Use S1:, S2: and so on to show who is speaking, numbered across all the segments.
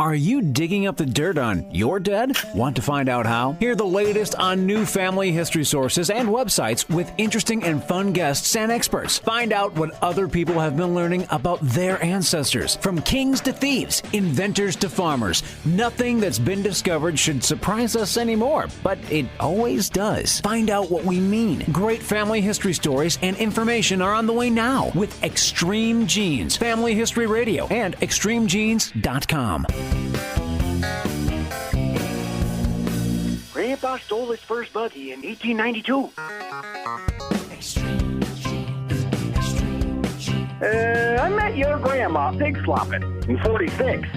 S1: Are you digging up the dirt on your dead? Want to find out how? Hear the latest on new family history sources and websites with interesting and fun guests and experts. Find out what other people have been learning about their ancestors. From kings to thieves, inventors to farmers, nothing that's been discovered should surprise us anymore, but it always does. Find out what we mean. Great family history stories and information are on the way now with Extreme Genes, Family History Radio, and extremegenes.com.
S2: Grandpa stole his first buggy in 1892. I met your grandma pig slopping in 46.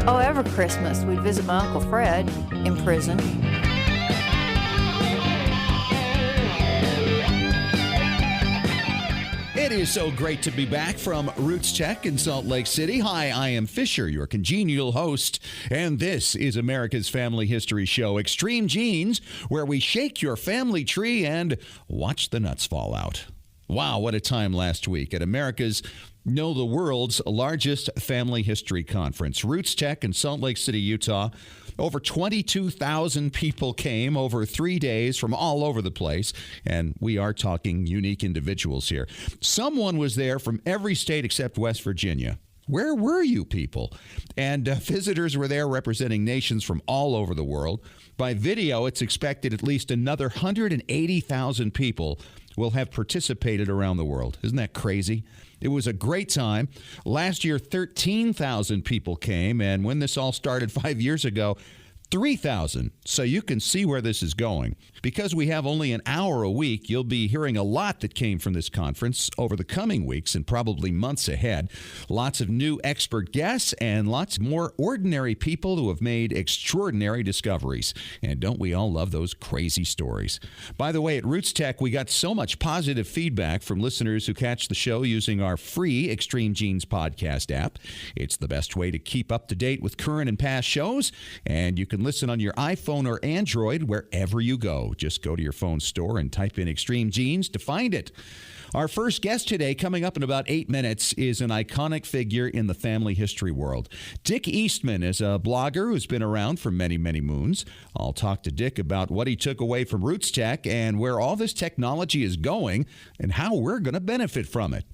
S3: Oh, every Christmas we'd visit my Uncle Fred in prison.
S4: It is so great to be back from Roots Tech in Salt Lake City. Hi, I am Fisher, your congenial host, and this is America's Family History Show, Extreme Genes, where we shake your family tree and watch the nuts fall out. Wow, what a time last week at America's, no, the world's largest family history conference, Roots Tech in Salt Lake City, Utah. Over 22,000 people came over 3 days from all over the place, and we are talking unique individuals here. Someone was there from every state except West Virginia. Where were you people? And visitors were there representing nations from all over the world. By video, it's expected at least another 180,000 people will have participated around the world. Isn't that crazy? It was a great time. Last year, 13,000 people came, and when this all started 5 years ago, 3,000. So you can see where this is going. Because we have only an hour a week, you'll be hearing a lot that came from this conference over the coming weeks and probably months ahead. Lots of new expert guests and lots more ordinary people who have made extraordinary discoveries. And don't we all love those crazy stories? By the way, at Roots Tech, we got so much positive feedback from listeners who catch the show using our free Extreme Genes podcast app. It's the best way to keep up to date with current and past shows, and you can listen on your iPhone or Android wherever you go. Just go to your phone store and type in Extreme Genes to find it. Our first guest today, coming up in about 8 minutes, is an iconic figure in the family history world. Dick Eastman is a blogger who's been around for many, many moons. I'll talk to Dick about what he took away from Roots Tech and where all this technology is going and how we're going to benefit from it.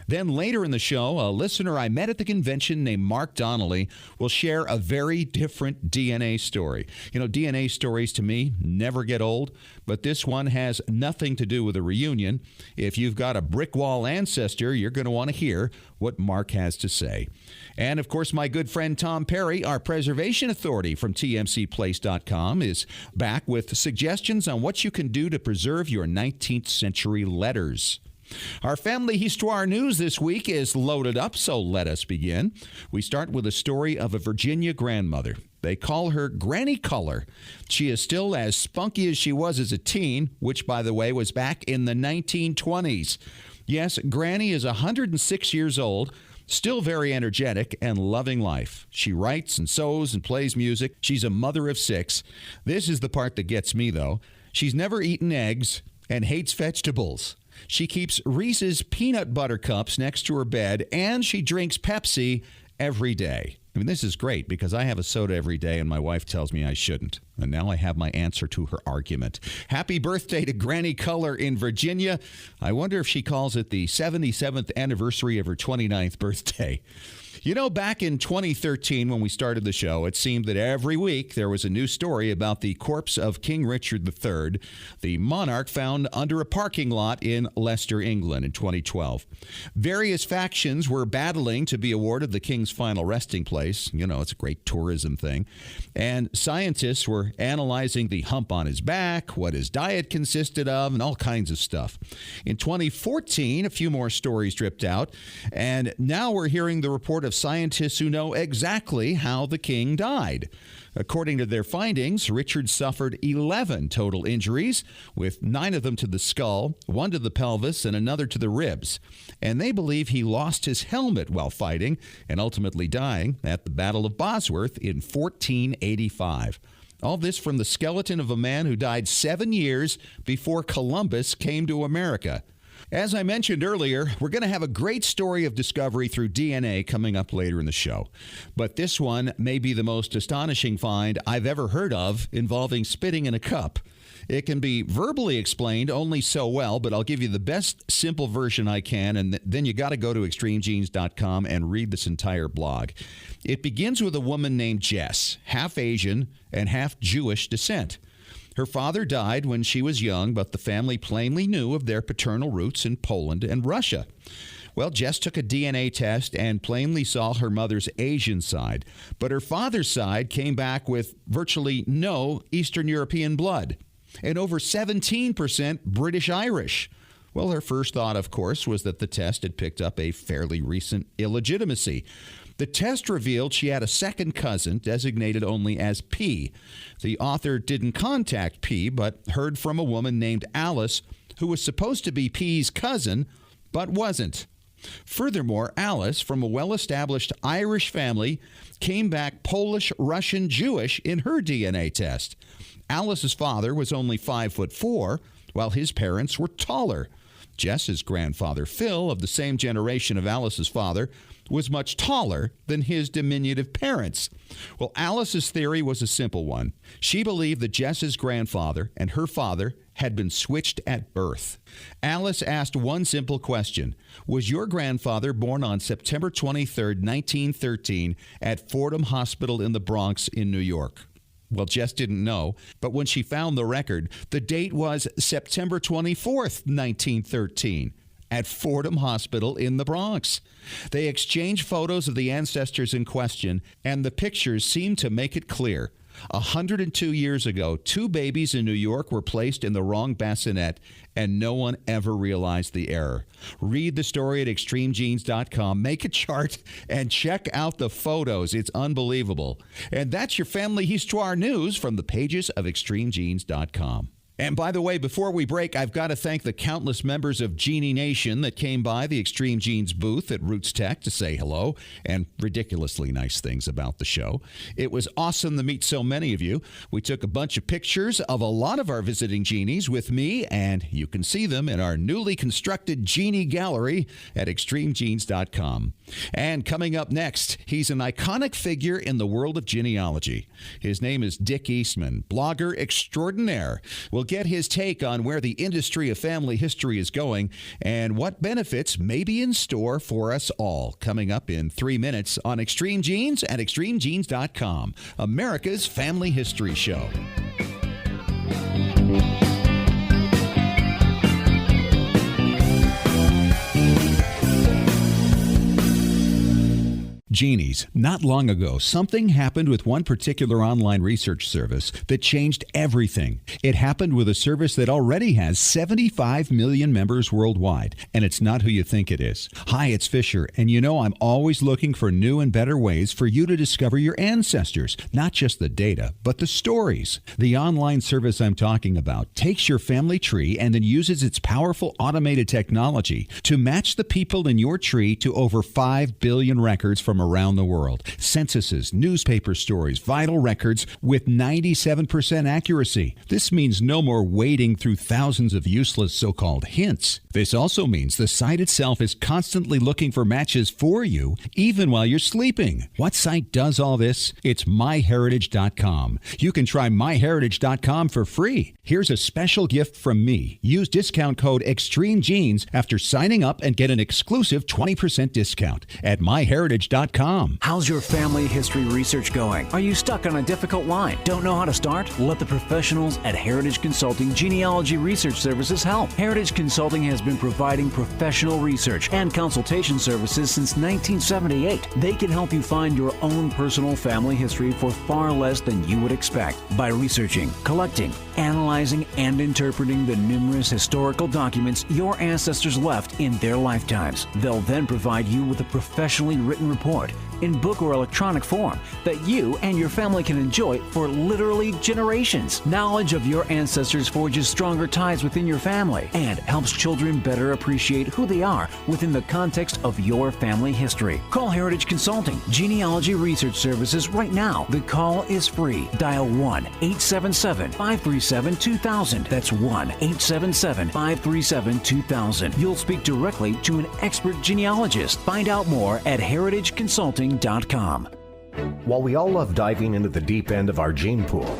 S4: Then later in the show, a listener I met at the convention named Mark Donnelly will share a very different DNA story. You know, DNA stories to me never get old, but this one has nothing to do with a reunion. If you've got a brick wall ancestor, you're going to want to hear what Mark has to say. And, of course, my good friend Tom Perry, our preservation authority from tmcplace.com, is back with suggestions on what you can do to preserve your 19th century letters. Our Family Histoire news this week is loaded up, so let us begin. We start with a story of a Virginia grandmother. They call her Granny Color. She is still as spunky as she was as a teen, which, by the way, was back in the 1920s. Yes, Granny is 106 years old, still very energetic and loving life. She writes and sews and plays music. She's a mother of 6. This is the part that gets me, though. She's never eaten eggs and hates vegetables. She keeps Reese's peanut butter cups next to her bed, and she drinks Pepsi every day. I mean, this is great because I have a soda every day, and my wife tells me I shouldn't. And now I have my answer to her argument. Happy birthday to Granny Color in Virginia. I wonder if she calls it the 77th anniversary of her 29th birthday. You know, back in 2013 when we started the show, it seemed that every week there was a new story about the corpse of King Richard III, the monarch found under a parking lot in Leicester, England in 2012. Various factions were battling to be awarded the king's final resting place. You know, it's a great tourism thing. And scientists were analyzing the hump on his back, what his diet consisted of, and all kinds of stuff. In 2014, a few more stories dripped out, and now we're hearing the report of scientists who know exactly how the king died. According to their findings, Richard suffered 11 total injuries, with 9 of them to the skull, 1 to the pelvis, and another to the ribs. And they believe he lost his helmet while fighting and ultimately dying at the Battle of Bosworth in 1485. All this from the skeleton of a man who died 7 years before Columbus came to America. As I mentioned earlier, we're going to have a great story of discovery through DNA coming up later in the show. But this one may be the most astonishing find I've ever heard of involving spitting in a cup. It can be verbally explained only so well, but I'll give you the best simple version I can, and then you got to go to extremegenes.com and read this entire blog. It begins with a woman named Jess, half Asian and half Jewish descent. Her father died when she was young, but the family plainly knew of their paternal roots in Poland and Russia. Well, Jess took a DNA test and plainly saw her mother's Asian side, but her father's side came back with virtually no Eastern European blood and over 17% British Irish. Well, her first thought, of course, was that the test had picked up a fairly recent illegitimacy. The test revealed she had a second cousin designated only as P. The author didn't contact P, but heard from a woman named Alice, who was supposed to be P's cousin, but wasn't. Furthermore, Alice, from a well-established Irish family, came back Polish, Russian, Jewish in her DNA test. Alice's father was only 5'4", while his parents were taller. Jess's grandfather, Phil, of the same generation of Alice's father, was much taller than his diminutive parents. Well, Alice's theory was a simple one. She believed that Jess's grandfather and her father had been switched at birth. Alice asked one simple question. Was your grandfather born on September 23, 1913, at Fordham Hospital in the Bronx in New York? Well, Jess didn't know, but when she found the record, the date was September 24th, 1913, at Fordham Hospital in the Bronx. They exchanged photos of the ancestors in question, and the pictures seemed to make it clear. 102 years ago, two babies in New York were placed in the wrong bassinet, and no one ever realized the error. Read the story at extremegenes.com, make a chart, and check out the photos. It's unbelievable. And that's your Family Histoire news from the pages of extremegenes.com. And by the way, before we break, I've got to thank the countless members of Genie Nation that came by the Extreme Genes booth at Roots Tech to say hello and ridiculously nice things about the show. It was awesome to meet so many of you. We took a bunch of pictures of a lot of our visiting genies with me, and you can see them in our newly constructed Genie Gallery at extremegenes.com. And coming up next, he's an iconic figure in the world of genealogy. His name is Dick Eastman, blogger extraordinaire. We'll get his take on where the industry of family history is going and what benefits may be in store for us all. Coming up in 3 minutes on Extreme Genes at extremegenes.com, America's Family History Show. Genies, not long ago, something happened with one particular online research service that changed everything. It happened with a service that already has 75 million members worldwide, and it's not who you think it is. Hi, it's Fisher, and you know I'm always looking for new and better ways for you to discover your ancestors, not just the data, but the stories. The online service I'm talking about takes your family tree and then uses its powerful automated technology to match the people in your tree to over 5 billion records from around the world. Censuses, newspaper stories, vital records with 97% accuracy. This means no more wading through thousands of useless so-called hints. This also means the site itself is constantly looking for matches for you, even while you're sleeping. What site does all this? It's myheritage.com. You can try myheritage.com for free. Here's a special gift from me. Use discount code EXTREMEGENES after signing up and get an exclusive 20% discount at myheritage.com.
S1: How's your family history research going? Are you stuck on a difficult line? Don't know how to start? Let the professionals at Heritage Consulting Genealogy Research Services help. Heritage Consulting has been providing professional research and consultation services since 1978. They can help you find your own personal family history for far less than you would expect by researching, collecting, analyzing, and interpreting the numerous historical documents your ancestors left in their lifetimes. They'll then provide you with a professionally written report stored in book or electronic form that you and your family can enjoy for literally generations. Knowledge of your ancestors forges stronger ties within your family and helps children better appreciate who they are within the context of your family history. Call Heritage Consulting Genealogy Research Services right now. The call is free. Dial 1-877-537-2000. That's 1-877-537-2000. You'll speak directly to an expert genealogist. Find out more at heritageconsulting.com.
S5: While we all love diving into the deep end of our gene pool,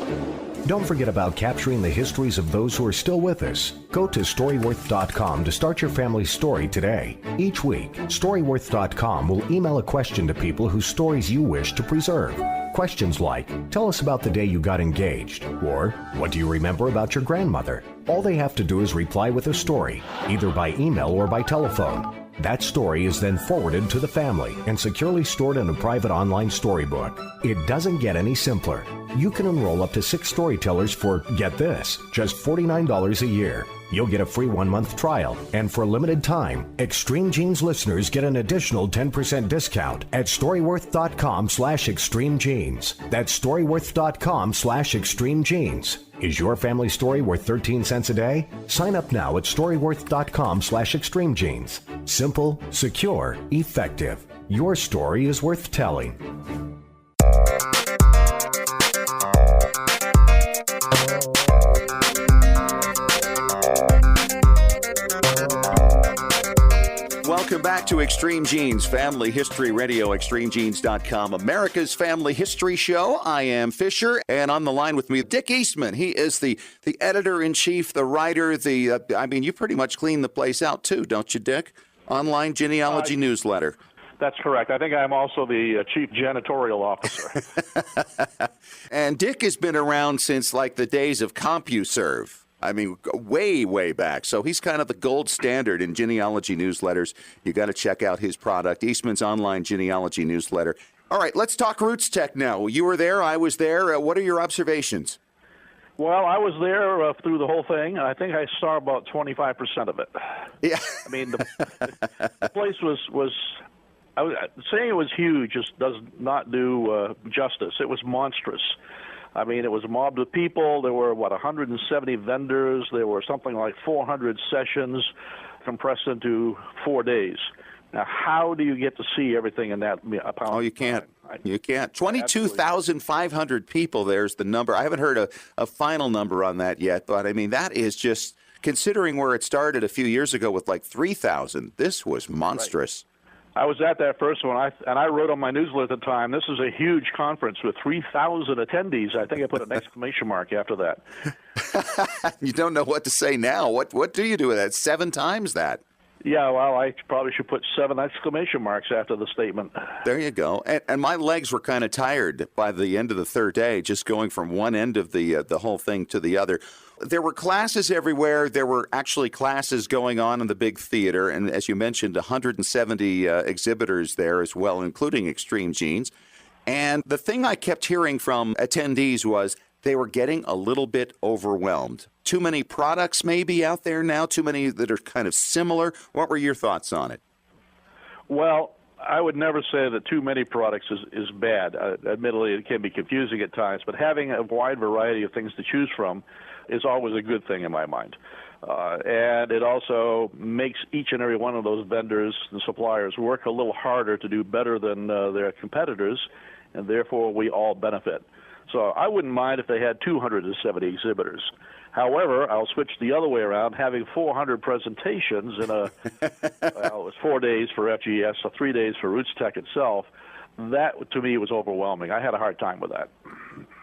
S5: don't forget about capturing the histories of those who are still with us. Go to Storyworth.com to start your family's story today. Each week, Storyworth.com will email a question to people whose stories you wish to preserve. Questions like, tell us about the day you got engaged, or what do you remember about your grandmother? All they have to do is reply with a story, either by email or by telephone. That story is then forwarded to the family and securely stored in a private online storybook. It doesn't get any simpler. You can enroll up to 6 storytellers for, get this, just $49 a year. You'll get a free 1-month trial, and for a limited time, Extreme Genes listeners get an additional 10% discount at Storyworth.com/ExtremeGenes. That's Storyworth.com/ExtremeGenes. Is your family story worth 13 cents a day? Sign up now at Storyworth.com/ExtremeGenes. Simple, secure, effective. Your story is worth telling.
S4: Welcome back to Extreme Genes, Family History Radio, extremegenes.com, America's Family History Show. I am Fisher, and on the line with me, Dick Eastman. He is the editor-in-chief, the writer, you pretty much clean the place out too, don't you, Dick? Online genealogy newsletter.
S6: That's correct. I think I'm also the chief janitorial officer.
S4: And Dick has been around since like the days of CompuServe. I mean, way, way back. So he's kind of the gold standard in genealogy newsletters. You got to check out his product, Eastman's online genealogy newsletter. All right, let's talk Roots Tech now. You were there. I was there. What are your observations?
S6: Well, I was there through the whole thing. I think I saw about 25% of it.
S4: Yeah.
S6: I mean, the place was saying it was huge just does not do justice. It was monstrous. I mean, it was a mob of people. There were, 170 vendors. There were something like 400 sessions compressed into 4 days. Now, how do you get to see everything in that amount of time?
S4: Oh, you can't. You can't. 22,500 people, there's the number. I haven't heard a final number on that yet, but, I mean, that is just, considering where it started a few years ago with like 3,000, this was monstrous.
S6: Right. I was at that first one, and I wrote on my newsletter at the time, this is a huge conference with 3,000 attendees. I think I put an exclamation mark after that.
S4: You don't know what to say now. What do you do with that? 7 times that?
S6: Yeah, well, I probably should put 7 exclamation marks after the statement.
S4: There you go. And my legs were kind of tired by the end of the third day, just going from one end of the whole thing to the other. There were classes everywhere. There were actually classes going on in the big theater. And as you mentioned, 170 exhibitors there as well, including Extreme Genes. And the thing I kept hearing from attendees was they were getting a little bit overwhelmed. Too many products maybe out there now, too many that are kind of similar. What were your thoughts on it?
S6: Well, I would never say that too many products is bad. Admittedly, it can be confusing at times, but having a wide variety of things to choose from is always a good thing in my mind. And it also makes each and every one of those vendors and suppliers work a little harder to do better than their competitors, and therefore we all benefit. So I wouldn't mind if they had 270 exhibitors. However, I'll switch the other way around, having 400 presentations in well, it was 4 days for FGS, so 3 days for Roots Tech itself. That, to me, was overwhelming. I had a hard time with that.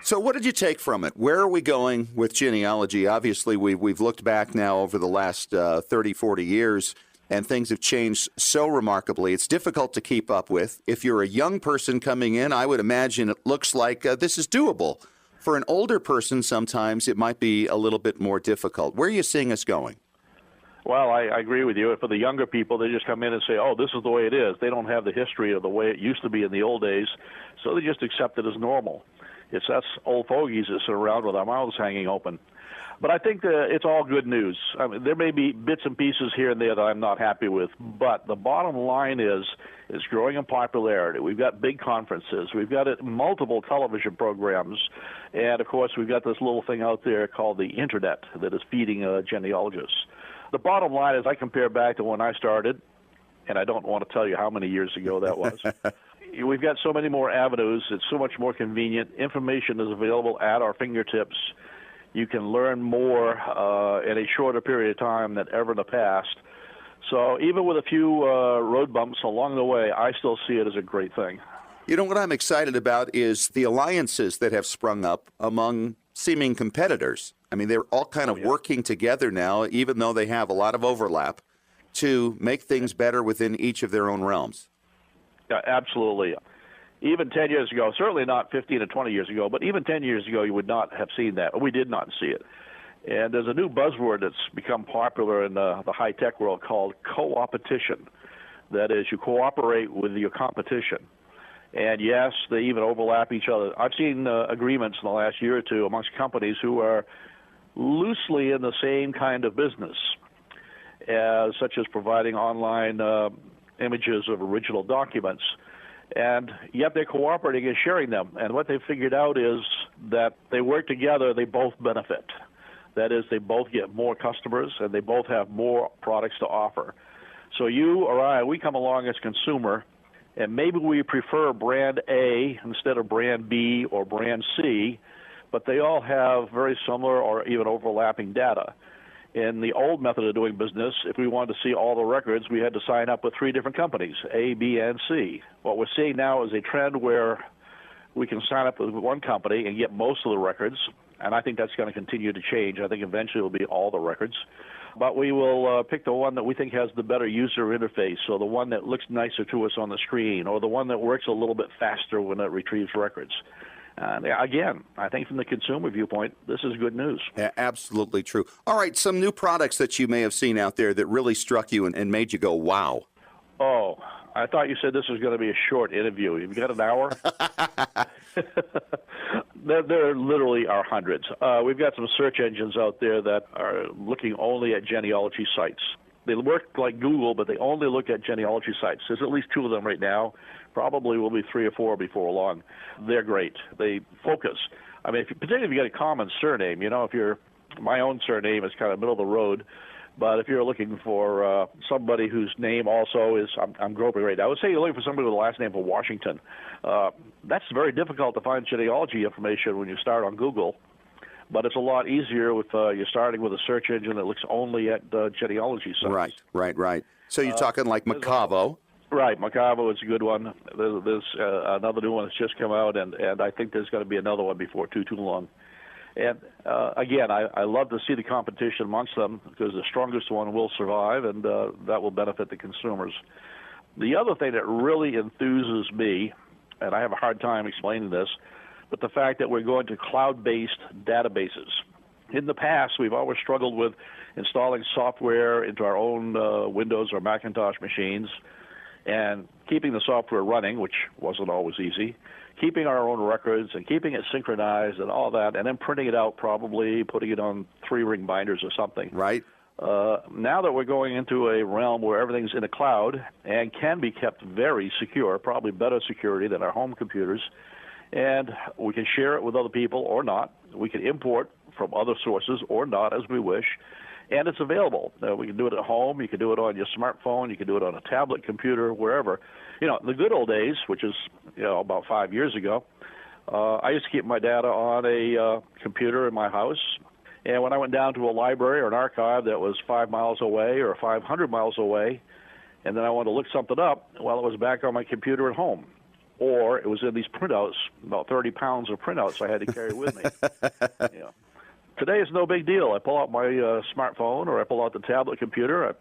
S4: So what did you take from it? Where are we going with genealogy? Obviously, we've looked back now over the last 30, 40 years, and things have changed so remarkably. It's difficult to keep up with. If you're a young person coming in, I would imagine it looks like this is doable. For an older person, sometimes it might be a little bit more difficult. Where are you seeing us going?
S6: Well, I agree with you. For the younger people, they just come in and say, oh, this is the way it is. They don't have the history of the way it used to be in the old days, so they just accept it as normal. It's us old fogies that sit around with our mouths hanging open. But I think it's all good news. I mean, there may be bits and pieces here and there that I'm not happy with, but the bottom line is it's growing in popularity. We've got big conferences. We've got multiple television programs. And, of course, we've got this little thing out there called the Internet that is feeding genealogists. The bottom line is I compare back to when I started, and I don't want to tell you how many years ago that was. We've got so many more avenues. It's so much more convenient. Information is available at our fingertips. You can learn more in a shorter period of time than ever in the past. So even with a few road bumps along the way, I still see it as a great thing.
S7: You know, what I'm excited about is the alliances that have sprung up among seeming competitors. I mean, they're all kind of working together now, even though they have a lot of overlap, to make things better within each of their own realms.
S6: Yeah, absolutely. Even 10 years ago, certainly not 15 or 20 years ago, but even 10 years ago, you would not have seen that. We did not see it. And there's a new buzzword that's become popular in the high-tech world called co-opetition. That is, you cooperate with your competition. And, yes, they even overlap each other. I've seen agreements in the last year or two amongst companies who are loosely in the same kind of business, such as providing online images of original documents. And yet they're cooperating and sharing them. And what they've figured out is that they work together, they both benefit. That is, they both get more customers and they both have more products to offer. So you or I, we come along as consumer, and maybe we prefer brand A instead of brand B or brand C, but they all have very similar or even overlapping data. In the old method of doing business, if we wanted to see all the records, we had to sign up with 3 different companies, A, B, and C. What we're seeing now is a trend where we can sign up with one company and get most of the records, and I think that's going to continue to change. I think eventually it will be all the records. But we will pick the one that we think has the better user interface, or the one that looks nicer to us on the screen, or the one that works a little bit faster when it retrieves records. Again, I think from the consumer viewpoint, this is good news.
S7: Yeah, absolutely true. All right, some new products that you may have seen out there that really struck you and made you go, wow.
S6: Oh, I thought you said this was going to be a short interview. You've got an hour? There literally are hundreds. We've got some search engines out there that are looking only at genealogy sites. They work like Google, but they only look at genealogy sites. There's at least 2 of them right now. Probably will be 3 or 4 before long. They're great. They focus. I mean, particularly if you got a common surname, my own surname is kind of middle of the road, but if you're looking for somebody whose name also is, I'm groping right now. I would say you're looking for somebody with a last name for Washington. That's very difficult to find genealogy information when you start on Google, but it's a lot easier if you're starting with a search engine that looks only at genealogy sites.
S7: Right. So you're talking like Macavo.
S6: Right, Macavo is a good one. There's another new one that's just come out, and I think there's going to be another one before too long. And again, I love to see the competition amongst them because the strongest one will survive, and that will benefit the consumers. The other thing that really enthuses me, and I have a hard time explaining this, but the fact that we're going to cloud-based databases. In the past, we've always struggled with installing software into our own Windows or Macintosh machines, and keeping the software running, which wasn't always easy, keeping our own records and keeping it synchronized and all that, and then printing it out, probably putting it on 3-ring binders or something.
S7: Right.
S6: Now that we're going into a realm where everything's in the cloud and can be kept very secure, probably better security than our home computers, and we can share it with other people or not. We can import from other sources or not as we wish. And it's available. We can do it at home. You can do it on your smartphone. You can do it on a tablet computer, wherever. The good old days, which is about 5 years ago, I used to keep my data on a computer in my house. And when I went down to a library or an archive that was 5 miles away or 500 miles away, and then I wanted to look something up, well, it was back on my computer at home. Or it was in these printouts, about 30 pounds of printouts I had to carry with me. Today it's no big deal. I pull out my smartphone or I pull out the tablet computer, I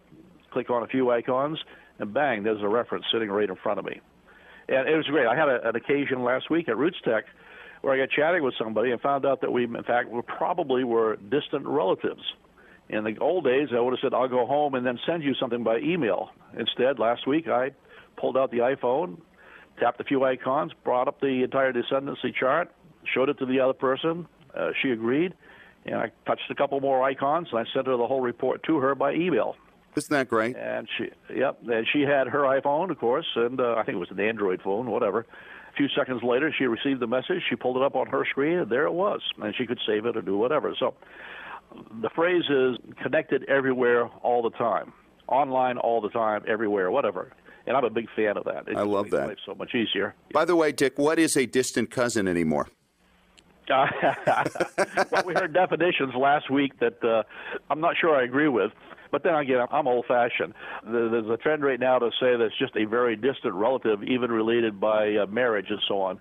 S6: click on a few icons, and bang, there's a reference sitting right in front of me. And it was great. I had an occasion last week at Roots Tech where I got chatting with somebody and found out that we, in fact, were distant relatives. In the old days, I would have said, I'll go home and then send you something by email. Instead, last week, I pulled out the iPhone, tapped a few icons, brought up the entire descendancy chart, showed it to the other person. She agreed. And I touched a couple more icons, and I sent her the whole report to her by email.
S7: Isn't that great?
S6: And she had her iPhone, of course, and I think it was an Android phone, whatever. A few seconds later, she received the message. She pulled it up on her screen, and there it was. And she could save it or do whatever. So the phrase is connected everywhere all the time, online all the time, everywhere, whatever. And I'm a big fan of that.
S7: I love that.
S6: It makes life so much easier.
S7: By the way, Dick, what is a distant cousin anymore?
S6: Well, we heard definitions last week that I'm not sure I agree with. But then again, I'm old-fashioned. There's a trend right now to say that it's just a very distant relative, even related by marriage and so on.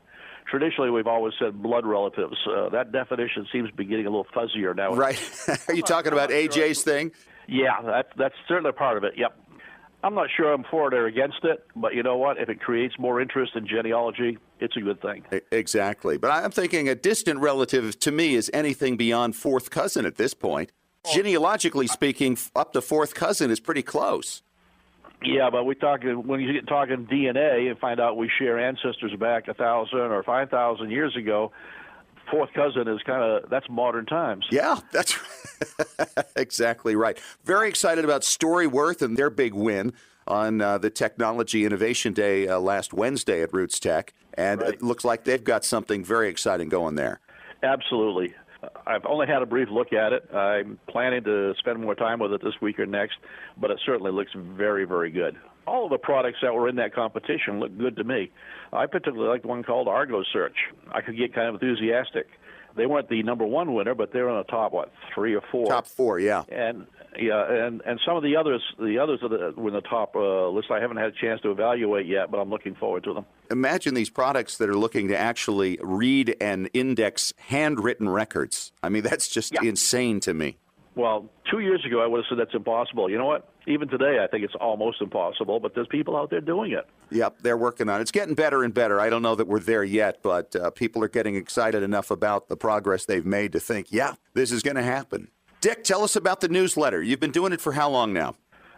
S6: Traditionally, we've always said blood relatives. That definition seems to be getting a little fuzzier now.
S7: Right. Are you talking about AJ's thing?
S6: Yeah, that's certainly part of it, yep. I'm not sure I'm for it or against it, but you know what? If it creates more interest in genealogy, it's a good thing.
S7: Exactly. But I'm thinking a distant relative, to me, is anything beyond fourth cousin at this point. Genealogically speaking, up to fourth cousin is pretty close.
S6: Yeah, but when you get talking DNA and find out we share ancestors back 1,000 or 5,000 years ago, fourth cousin is that's modern times.
S7: Yeah, that's exactly right. Very excited about Storyworth and their big win on the Technology Innovation Day last Wednesday at Roots Tech. And It looks like they've got something very exciting going there.
S6: Absolutely. I've only had a brief look at it. I'm planning to spend more time with it this week or next, but it certainly looks very, very good. All of the products that were in that competition look good to me. I particularly like the one called Argo Search. I could get kind of enthusiastic. They weren't the number one winner, but they were on the top, 3 or 4?
S7: Top 4, yeah.
S6: And some of the others that were in the top list I haven't had a chance to evaluate yet, but I'm looking forward to them.
S7: Imagine these products that are looking to actually read and index handwritten records. I mean, that's just insane to me.
S6: Well, 2 years ago, I would have said that's impossible. You know what? Even today, I think it's almost impossible, but there's people out there doing it.
S7: Yep, they're working on it. It's getting better and better. I don't know that we're there yet, but people are getting excited enough about the progress they've made to think, yeah, this is going to happen. Dick, tell us about the newsletter. You've been doing it for how long now?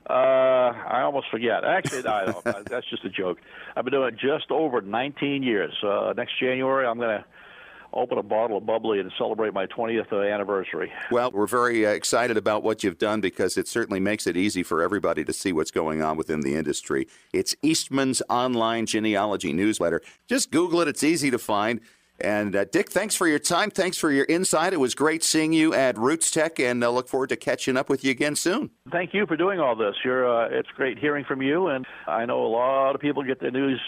S6: I almost forget. Actually, I don't. That's just a joke. I've been doing it just over 19 years. Next January, I'm going to open a bottle of bubbly and celebrate my 20th anniversary.
S7: Well, we're very excited about what you've done because it certainly makes it easy for everybody to see what's going on within the industry. It's Eastman's online genealogy newsletter. Just Google it. It's easy to find. And Dick, thanks for your time. Thanks for your insight. It was great seeing you at Roots Tech, and I look forward to catching up with you again soon.
S6: Thank you for doing all this. It's great hearing from you, and I know a lot of people get their news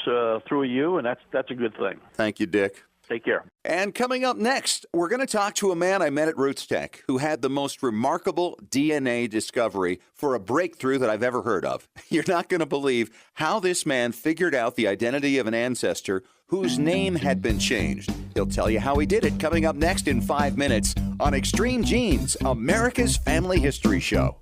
S6: through you, and that's a good thing.
S7: Thank you, Dick.
S6: Take care.
S7: And coming up next, we're going to talk to a man I met at Roots Tech who had the most remarkable DNA discovery for a breakthrough that I've ever heard of. You're not going to believe how this man figured out the identity of an ancestor whose name had been changed. He'll tell you how he did it coming up next in 5 minutes on Extreme Genes, America's Family History Show.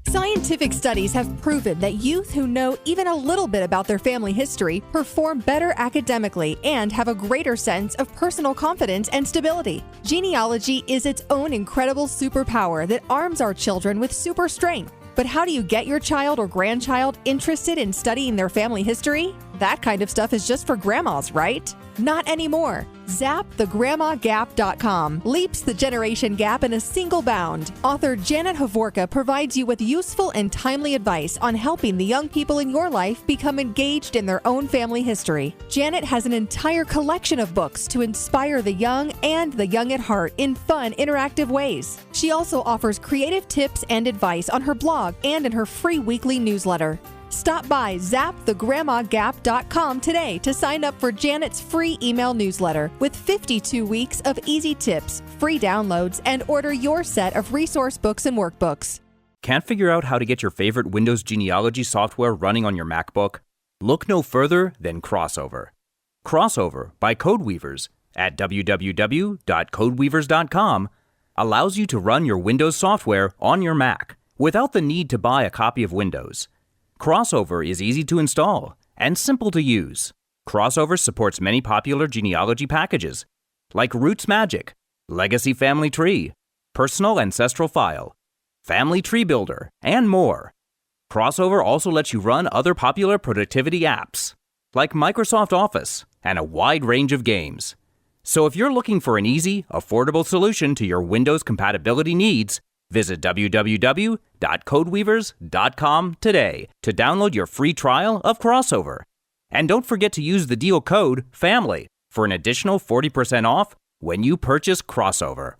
S8: Scientific studies have proven that youth who know even a little bit about their family history perform better academically and have a greater sense of personal confidence and stability. Genealogy is its own incredible superpower that arms our children with super strength. But how do you get your child or grandchild interested in studying their family history? That kind of stuff is just for grandmas, right? Not anymore. ZapTheGrandmaGap.com leaps the generation gap in a single bound. Author Janet Hovorka provides you with useful and timely advice on helping the young people in your life become engaged in their own family history. Janet has an entire collection of books to inspire the young and the young at heart in fun, interactive ways. She also offers creative tips and advice on her blog and in her free weekly newsletter. Stop by ZapTheGrandmaGap.com today to sign up for Janet's free email newsletter with 52 weeks of easy tips, free downloads, and order your set of resource books and workbooks.
S9: Can't figure out how to get your favorite Windows genealogy software running on your MacBook? Look no further than Crossover. Crossover by Codeweavers at www.codeweavers.com allows you to run your Windows software on your Mac without the need to buy a copy of Windows. Crossover is easy to install and simple to use. Crossover supports many popular genealogy packages like Roots Magic, Legacy Family Tree, Personal Ancestral File, Family Tree Builder, and more. Crossover also lets you run other popular productivity apps, like Microsoft Office, and a wide range of games. So if you're looking for an easy, affordable solution to your Windows compatibility needs, visit www.codeweavers.com today to download your free trial of Crossover. And don't forget to use the deal code FAMILY for an additional 40% off when you purchase Crossover.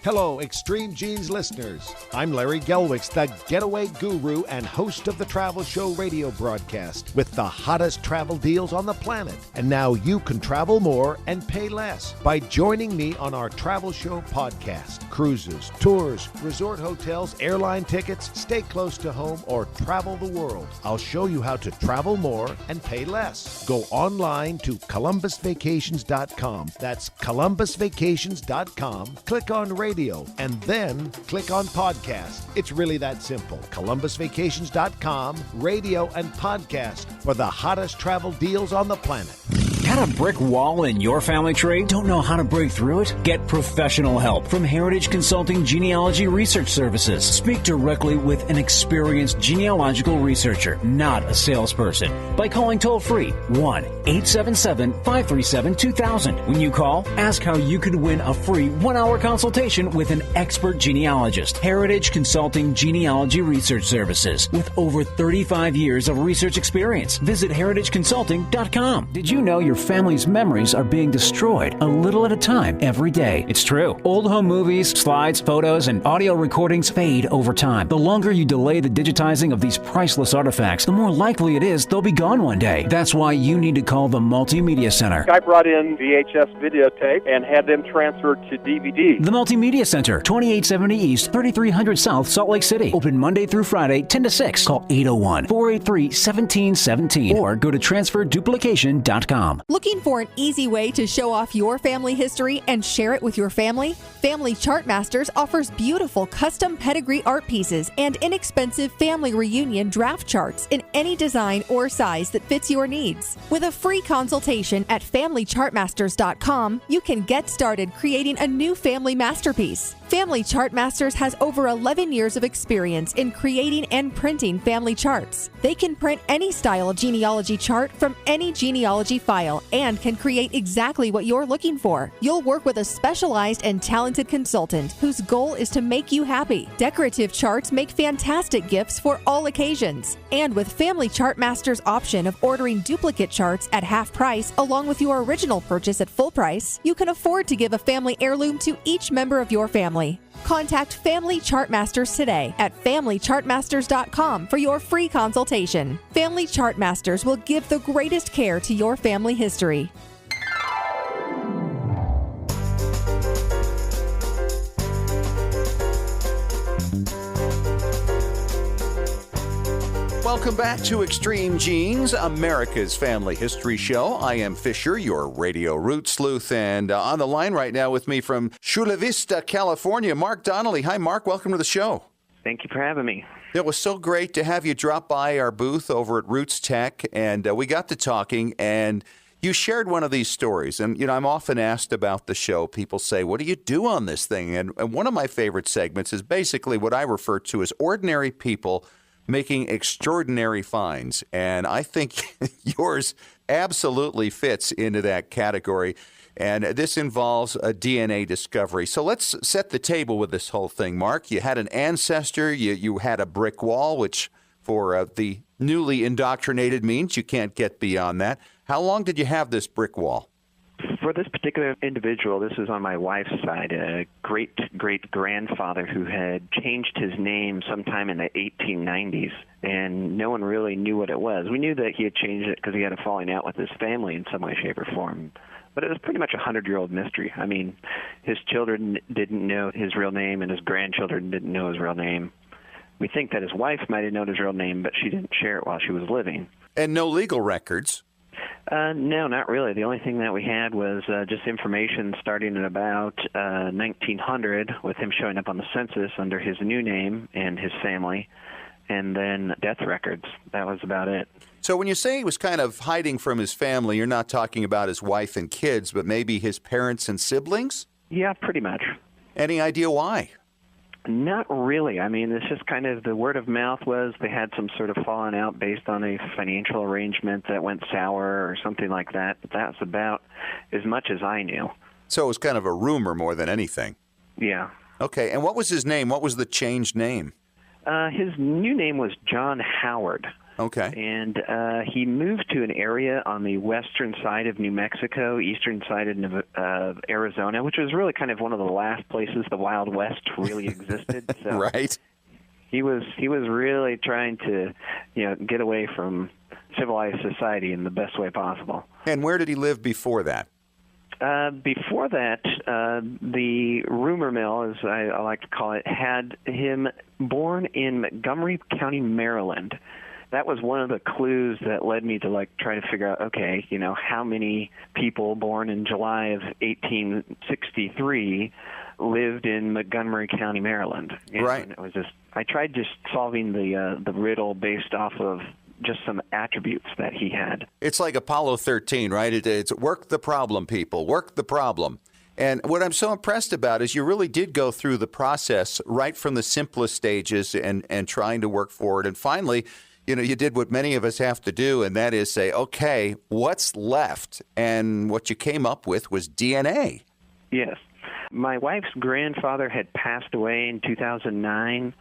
S10: Hello, Extreme Genes listeners. I'm Larry Gelwicks, the getaway guru and host of the Travel Show radio broadcast with the hottest travel deals on the planet. And now you can travel more and pay less by joining me on our Travel Show podcast. Cruises, tours, resort hotels, airline tickets, stay close to home, or travel the world. I'll show you how to travel more and pay less. Go online to ColumbusVacations.com. That's ColumbusVacations.com. Click on radio and then click on podcast. It's really that simple. ColumbusVacations.com, radio and podcast for the hottest travel deals on the planet.
S1: Got a brick wall in your family tree? Don't know how to break through it? Get professional help from Heritage Consulting Genealogy Research Services. Speak directly with an experienced genealogical researcher, not a salesperson, by calling toll-free 1-877-537-2000. When you call, ask how you could win a free 1-hour consultation with an expert genealogist. Heritage Consulting Genealogy Research Services, with over 35 years of research experience. Visit heritageconsulting.com. Did you know your family's memories are being destroyed a little at a time every day? It's true. Old home movies, slides, photos, and audio recordings fade over time. The longer you delay the digitizing of these priceless artifacts, the more likely it is they'll be gone one day. That's why you need to call the Multimedia Center.
S2: I brought in VHS videotape and had them transferred to DVD.
S1: The Multimedia Center, 2870 East, 3300 South, Salt Lake City. Open Monday through Friday, 10 to 6. Call 801-483-1717 or go to transferduplication.com.
S8: Looking for an easy way to show off your family history and share it with your family? Family Chartmasters offers beautiful custom pedigree art pieces and inexpensive family reunion draft charts in any design or size that fits your needs. With a free consultation at FamilyChartmasters.com, you can get started creating a new family masterpiece. Family Chartmasters has over 11 years of experience in creating and printing family charts. They can print any style of genealogy chart from any genealogy file and can create exactly what you're looking for. You'll work with a specialized and talented consultant whose goal is to make you happy. Decorative charts make fantastic gifts for all occasions. And with Family Chartmasters' option of ordering duplicate charts at half price along with your original purchase at full price, you can afford to give a family heirloom to each member of your family. Contact Family Chartmasters today at FamilyChartmasters.com for your free consultation. Family Chartmasters will give the greatest care to your family history.
S4: Welcome back to Extreme Genes, America's Family History Show. I am Fisher, your radio root sleuth, and on the line right now with me from Chula Vista, California, Mark Donnelly. Hi, Mark. Welcome to the show.
S11: Thank you for having me.
S4: It was so great to have you drop by our booth over at Roots Tech, and we got to talking, and you shared one of these stories. And, you know, I'm often asked about the show. People say, what do you do on this thing? And one of my favorite segments is basically what I refer to as ordinary people making extraordinary finds. And I think yours absolutely fits into that category. And this involves a DNA discovery. So let's set the table with this whole thing, Mark. You had an ancestor, you had a brick wall, which for the newly indoctrinated means you can't get beyond that. How long did you have this brick wall?
S11: For this particular individual, this is on my wife's side, a great-great-grandfather who had changed his name sometime in the 1890s, and no one really knew what it was. We knew that he had changed it because he had a falling out with his family in some way, shape, or form. But it was pretty much a 100-year-old mystery. I mean, his children didn't know his real name, and his grandchildren didn't know his real name. We think that his wife might have known his real name, but she didn't share it while she was living.
S4: And no legal records?
S11: No, not really. The only thing that we had was just information starting at about 1900 with him showing up on the census under his new name and his family, and then death records. That was about it.
S4: So when you say he was kind of hiding from his family, you're not talking about his wife and kids, but maybe his parents and siblings?
S11: Yeah, pretty much.
S4: Any idea why?
S11: Not really. I mean, it's just kind of the word of mouth was they had some sort of falling out based on a financial arrangement that went sour or something like that. But that's about as much as I knew.
S7: So it was kind of a rumor more than anything.
S11: Yeah.
S7: Okay, and what was his name? What was the changed name?
S11: His new name was John Howard.
S7: Okay.
S11: And he moved to an area on the western side of New Mexico, eastern side of Arizona, which was really kind of one of the last places the Wild West really existed. So
S7: right.
S11: He was really trying to, get away from civilized society in the best way possible.
S7: And where did he live before that?
S11: Before that, the rumor mill, as I like to call it, had him born in Montgomery County, Maryland. That was one of the clues that led me to try to figure out, okay, how many people born in July of 1863 lived in Montgomery County, Maryland.
S7: Right.
S11: And it was I tried just solving the riddle based off of just some attributes that he had.
S7: It's like Apollo 13, right? It's work the problem, people. Work the problem. And what I'm so impressed about is you really did go through the process right from the simplest stages and trying to work forward. And finally, you did what many of us have to do, and that is say, okay, what's left? And what you came up with was DNA.
S11: Yes. My wife's grandfather had passed away in 2009.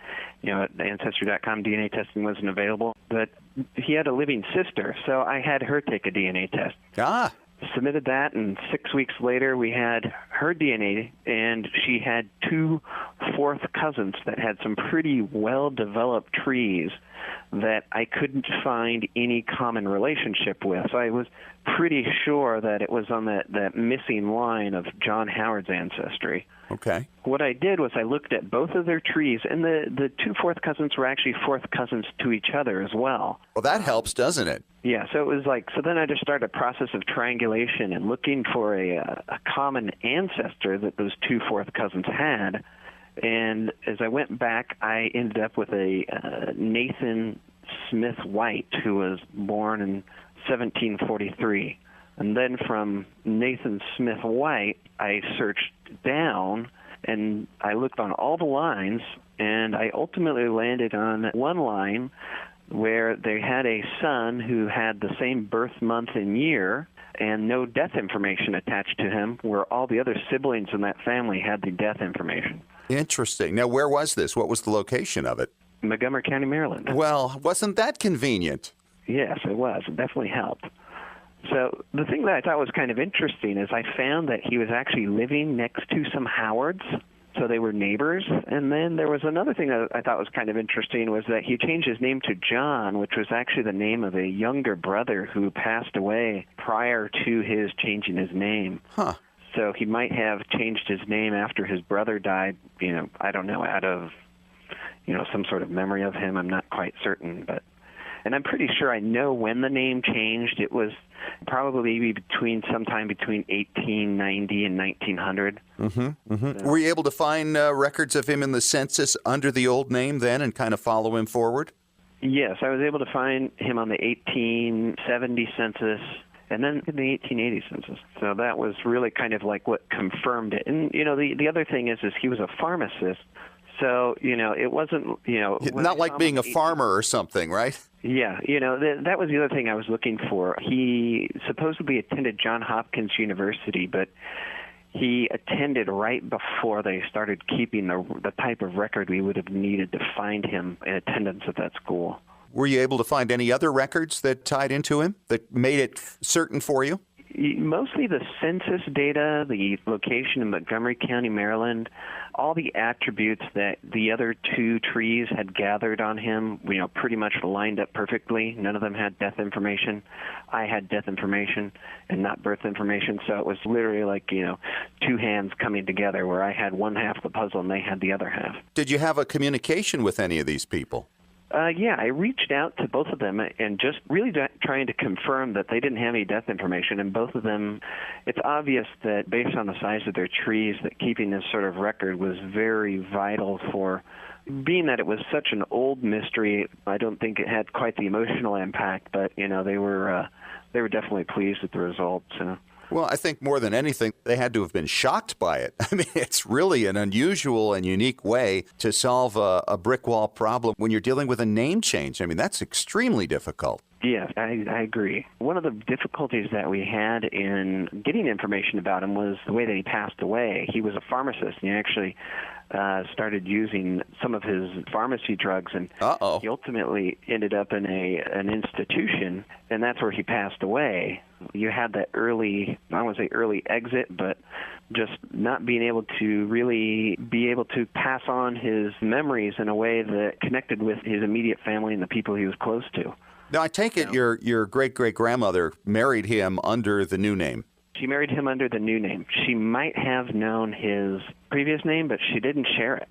S11: At Ancestry.com, DNA testing wasn't available. But he had a living sister, so I had her take a DNA test.
S7: Ah.
S11: Submitted that, and 6 weeks later we had her DNA, and she had 2 fourth cousins that had some pretty well-developed trees that I couldn't find any common relationship with. So I was pretty sure that it was on that missing line of John Howard's ancestry.
S7: Okay.
S11: What I did was I looked at both of their trees, and the 2 fourth cousins were actually fourth cousins to each other as well.
S7: Well, that helps, doesn't it?
S11: Yeah, so it was so then I just started a process of triangulation and looking for a common ancestor that those 2 fourth cousins had. And as I went back, I ended up with a Nathan Smith White, who was born in 1743. And then from Nathan Smith White, I searched down, and I looked on all the lines, and I ultimately landed on one line where they had a son who had the same birth month and year and no death information attached to him, where all the other siblings in that family had the death information.
S7: Interesting. Now, where was this? What was the location of it?
S11: Montgomery County, Maryland.
S7: Well, wasn't that convenient?
S11: Yes, it was. It definitely helped. So the thing that I thought was kind of interesting is I found that he was actually living next to some Howards, so they were neighbors. And then there was another thing that I thought was kind of interesting was that he changed his name to John, which was actually the name of a younger brother who passed away prior to his changing his name.
S7: Huh.
S11: So he might have changed his name after his brother died, I don't know, out of, some sort of memory of him. I'm not quite certain, and I'm pretty sure I know when the name changed. It was probably sometime between 1890 and 1900.
S7: Mm-hmm, mm-hmm. So, were you able to find records of him in the census under the old name then and kind of follow him forward?
S11: Yes, I was able to find him on the 1870 census and then in the 1880 census. So that was really kind of like what confirmed it. And, the other thing is he was a pharmacist. So, it wasn't,
S7: not like being a farmer or something, right?
S11: Yeah, that was the other thing I was looking for. He supposedly attended Johns Hopkins University, but he attended right before they started keeping the type of record we would have needed to find him in attendance at that school.
S7: Were you able to find any other records that tied into him that made it certain for you?
S11: Mostly the census data, the location in Montgomery County, Maryland, all the attributes that the other 2 trees had gathered on him, pretty much lined up perfectly. None of them had death information. I had death information and not birth information, so it was literally like, 2 hands coming together where I had one half of the puzzle and they had the other half.
S7: Did you have a communication with any of these people?
S11: Yeah, I reached out to both of them and just really trying to confirm that they didn't have any death information. And both of them, it's obvious that based on the size of their trees, that keeping this sort of record was very vital for, being that it was such an old mystery. I don't think it had quite the emotional impact, but they were definitely pleased with the results.
S7: Well, I think more than anything, they had to have been shocked by it. I mean, it's really an unusual and unique way to solve a brick wall problem when you're dealing with a name change. I mean, that's extremely difficult.
S11: Yes, I agree. One of the difficulties that we had in getting information about him was the way that he passed away. He was a pharmacist, and he actually started using some of his pharmacy drugs, and he ultimately ended up in an institution, and that's where he passed away. You had that early, I don't want to say early exit, but just not being able to really be able to pass on his memories in a way that connected with his immediate family and the people he was close to.
S7: Now, I take it your great-great-grandmother married him under the new name.
S11: She married him under the new name. She might have known his previous name, but she didn't share it.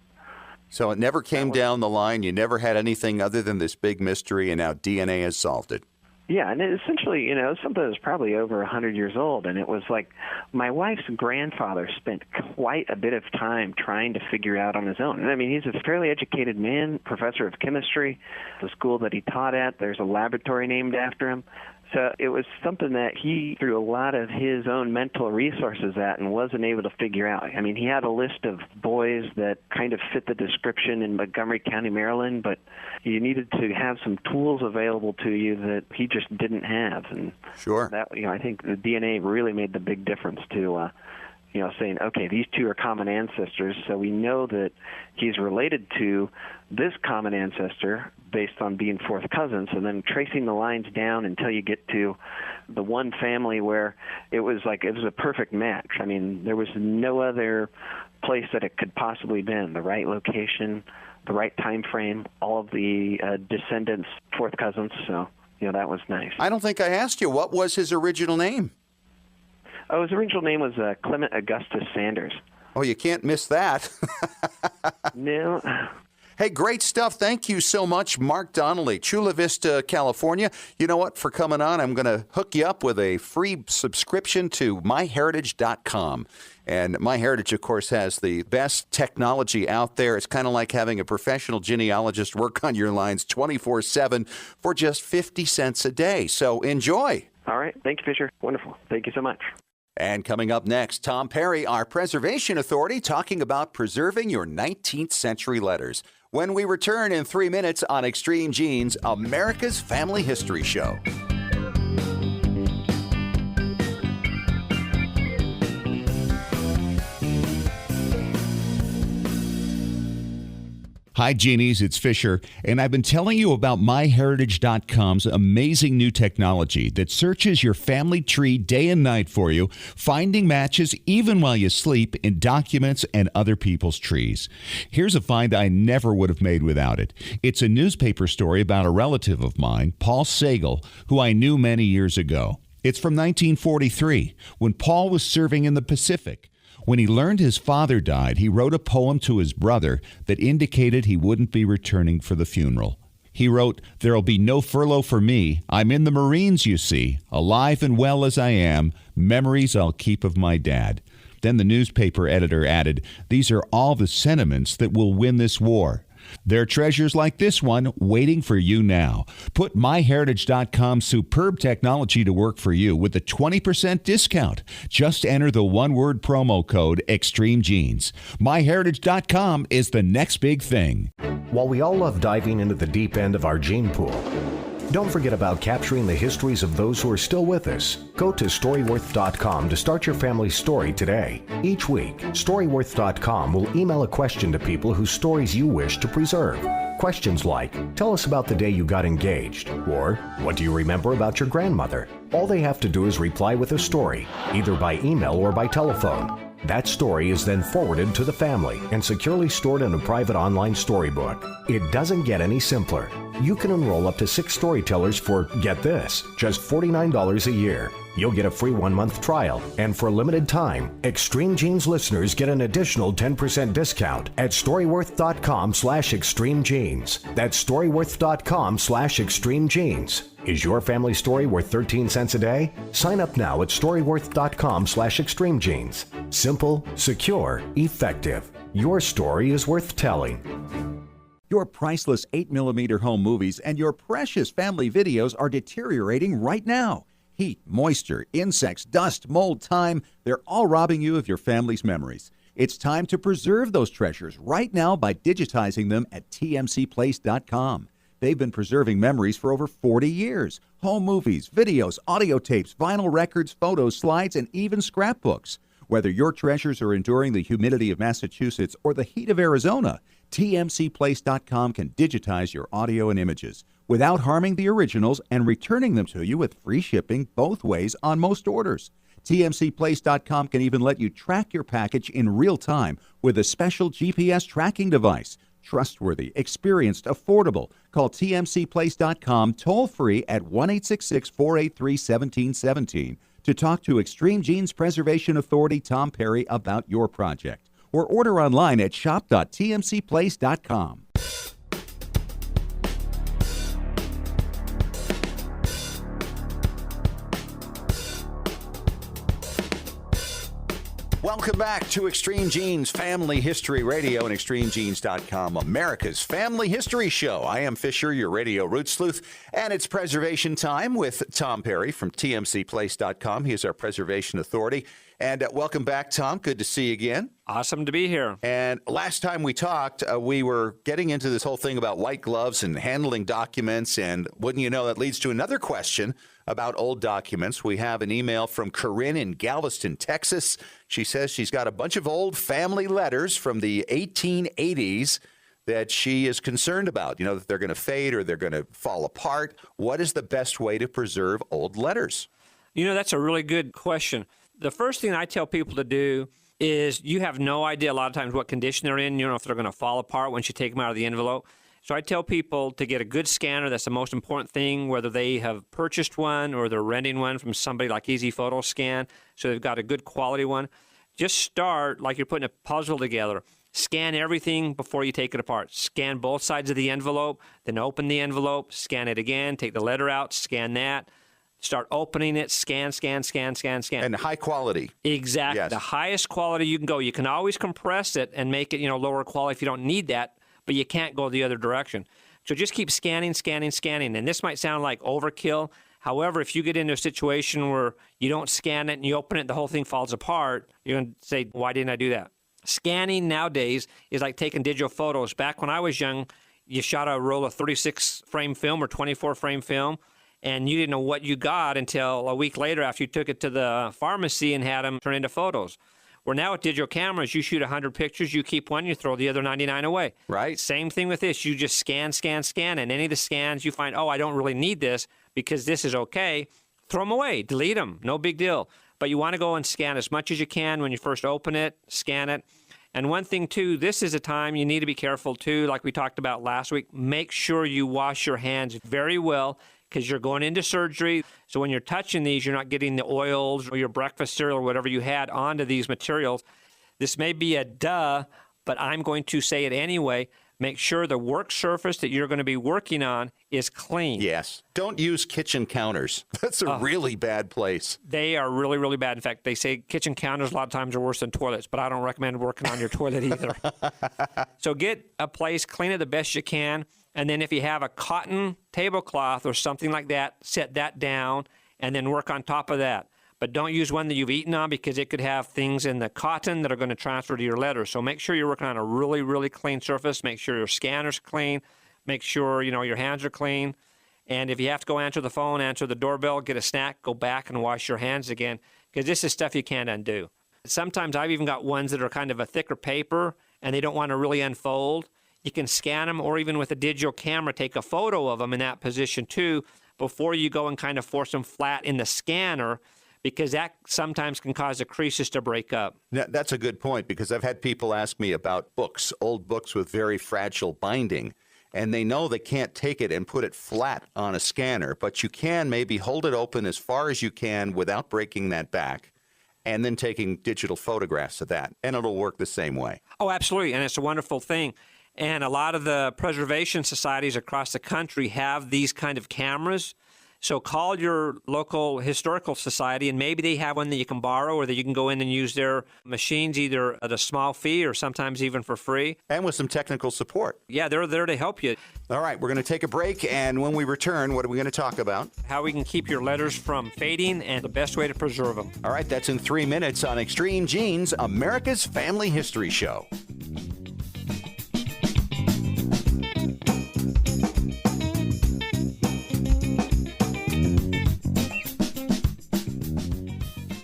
S7: So it never came down the line. You never had anything other than this big mystery, and now DNA has solved it.
S11: Yeah, and it essentially, something that's probably over 100 years old, and it was like my wife's grandfather spent quite a bit of time trying to figure out on his own. And I mean, he's a fairly educated man, professor of chemistry. The school that he taught at, there's a laboratory named after him. So it was something that he threw a lot of his own mental resources at and wasn't able to figure out. I mean, he had a list of boys that kind of fit the description in Montgomery County, Maryland, but you needed to have some tools available to you that he just didn't have. And
S7: sure,
S11: that I think the DNA really made the big difference to saying, okay, these two are common ancestors, so we know that he's related to this common ancestor based on being fourth cousins, and then tracing the lines down until you get to the one family where it was a perfect match. I mean, there was no other place that it could possibly been, the right location, the right time frame, all of the descendants, fourth cousins, so, that was nice.
S7: I don't think I asked you, what was his original name?
S11: Oh, his original name was Clement Augustus Sanders.
S7: Oh, you can't miss that.
S11: No.
S7: Hey, great stuff. Thank you so much, Mark Donnelly, Chula Vista, California. You know what? For coming on, I'm going to hook you up with a free subscription to myheritage.com. And MyHeritage, of course, has the best technology out there. It's kind of like having a professional genealogist work on your lines 24/7 for just 50 cents a day. So enjoy.
S11: All right. Thank you, Fisher. Wonderful. Thank you so much.
S7: And coming up next, Tom Perry, our preservation authority, talking about preserving your 19th century letters. When we return in 3 minutes on Extreme Genes, America's Family History Show.
S4: Hi, Genies, it's Fisher, and I've been telling you about MyHeritage.com's amazing new technology that searches your family tree day and night for you, finding matches even while you sleep in documents and other people's trees. Here's a find I never would have made without it. It's a newspaper story about a relative of mine, Paul Sagal, who I knew many years ago. It's from 1943, when Paul was serving in the Pacific. When he learned his father died, he wrote a poem to his brother that indicated he wouldn't be returning for the funeral. He wrote, "There'll be no furlough for me. I'm in the Marines, you see. Alive and well as I am, memories I'll keep of my dad." Then the newspaper editor added, "These are all the sentiments that will win this war. There are treasures like this one waiting for you now. Put MyHeritage.com's superb technology to work for you with a 20% discount. Just enter the one-word promo code EXTREMEGENES. MyHeritage.com is the next big thing.
S5: While we all love diving into the deep end of our gene pool, don't forget about capturing the histories of those who are still with us. Go to StoryWorth.com to start your family story today. Each week, StoryWorth.com will email a question to people whose stories you wish to preserve. Questions like, tell us about the day you got engaged, or what do you remember about your grandmother? All they have to do is reply with a story, either by email or by telephone. That story is then forwarded to the family and securely stored in a private online storybook. It doesn't get any simpler. You can enroll up to 6 storytellers for, get this, just $49 a year. You'll get a free 1-month trial, and for a limited time, Extreme Genes listeners get an additional 10% discount at StoryWorth.com/ExtremeGenes. That's StoryWorth.com/ExtremeGenes. Is your family story worth 13 cents a day? Sign up now at StoryWorth.com/ExtremeGenes. Simple, secure, effective. Your story is worth telling.
S12: Your priceless 8mm home movies and your precious family videos are deteriorating right now. Heat, moisture, insects, dust, mold, time, they're all robbing you of your family's memories. It's time to preserve those treasures right now by digitizing them at tmcplace.com. They've been preserving memories for over 40 years. Home movies, videos, audio tapes, vinyl records, photos, slides, and even scrapbooks. Whether your treasures are enduring the humidity of Massachusetts or the heat of Arizona, tmcplace.com can digitize your audio and images without harming the originals and returning them to you with free shipping both ways on most orders. tmcplace.com can even let you track your package in real time with a special GPS tracking device. Trustworthy, experienced, affordable. Call tmcplace.com toll-free at 1-866-483-1717 to talk to Extreme Genes Preservation Authority Tom Perry about your project. Or order online at shop.tmcplace.com.
S4: Welcome back to Extreme Genes Family History Radio and ExtremeGenes.com, America's Family History Show. I am Fisher, your radio root sleuth, and it's preservation time with Tom Perry from TMCPlace.com. He is our preservation authority. And welcome back, Tom. Good to see you again.
S13: Awesome to be here.
S4: And last time we talked, we were getting into this whole thing about white gloves and handling documents. And wouldn't you know, that leads to another question about old documents. We have an email from Corinne in Galveston, Texas. She says she's got a bunch of old family letters from the 1880s that she is concerned about, you know, that they're going to fade or they're going to fall apart. What is the best way to preserve old letters?
S13: You know, that's a really good question. The first thing I tell people to do is you have no idea a lot of times what condition they're in. You don't know if they're going to fall apart once you take them out of the envelope. So I tell people to get a good scanner. That's the most important thing, whether they have purchased one or they're renting one from somebody like Easy Photo Scan. So they've got a good quality one. Just start like you're putting a puzzle together. Scan everything before you take it apart. Scan both sides of the envelope, then open the envelope, scan it again, take the letter out, scan that. Start opening it, scan.
S4: And high quality.
S13: Exactly. Yes. The highest quality you can go. You can always compress it and make it, lower quality if you don't need that, but you can't go the other direction. So just keep scanning. And this might sound like overkill. However, if you get into a situation where you don't scan it and you open it, the whole thing falls apart, you're going to say, why didn't I do that? Scanning nowadays is like taking digital photos. Back when I was young, you shot a roll of 36-frame film or 24-frame film, and you didn't know what you got until a week later after you took it to the pharmacy and had them turn into photos. Where now with digital cameras, you shoot 100 pictures, you keep one, you throw the other 99 away.
S4: Right.
S13: Same thing with this. You just scan, and any of the scans you find, I don't really need this because this is okay, throw them away, delete them, no big deal. But you want to go and scan as much as you can when you first open it, scan it. And one thing, too, this is a time you need to be careful, too, like we talked about last week. Make sure you wash your hands very well, because you're going into surgery. So when you're touching these, you're not getting the oils or your breakfast cereal or whatever you had onto these materials. This may be a duh, but I'm going to say it anyway. Make sure the work surface that you're going to be working on is clean.
S4: Yes. Don't use kitchen counters. That's a really bad place.
S13: They are really, really bad. In fact, they say kitchen counters a lot of times are worse than toilets, but I don't recommend working on your toilet either. So get a place, clean it the best you can. And then if you have a cotton tablecloth or something like that, set that down and then work on top of that. But don't use one that you've eaten on because it could have things in the cotton that are going to transfer to your letters. So make sure you're working on a really, really clean surface. Make sure your scanner's clean. Make sure, your hands are clean. And if you have to go answer the phone, answer the doorbell, get a snack, go back and wash your hands again because this is stuff you can't undo. Sometimes I've even got ones that are kind of a thicker paper and they don't want to really unfold. You can scan them or even with a digital camera, take a photo of them in that position too before you go and kind of force them flat in the scanner because that sometimes can cause the creases to break up.
S4: Now, that's a good point because I've had people ask me about books, old books with very fragile binding, and they know they can't take it and put it flat on a scanner, but you can maybe hold it open as far as you can without breaking that back and then taking digital photographs of that, and it'll work the same way.
S13: Oh, absolutely, and it's a wonderful thing. And a lot of the preservation societies across the country have these kind of cameras. So call your local historical society, and maybe they have one that you can borrow or that you can go in and use their machines either at a small fee or sometimes even for free.
S7: And with some technical support.
S13: Yeah, they're there to help you.
S7: All right, we're going to take a break, and when we return, what are we going to talk about?
S13: How we can keep your letters from fading and the best way to preserve them.
S7: All right, that's in 3 minutes on Extreme Genes, America's Family History Show.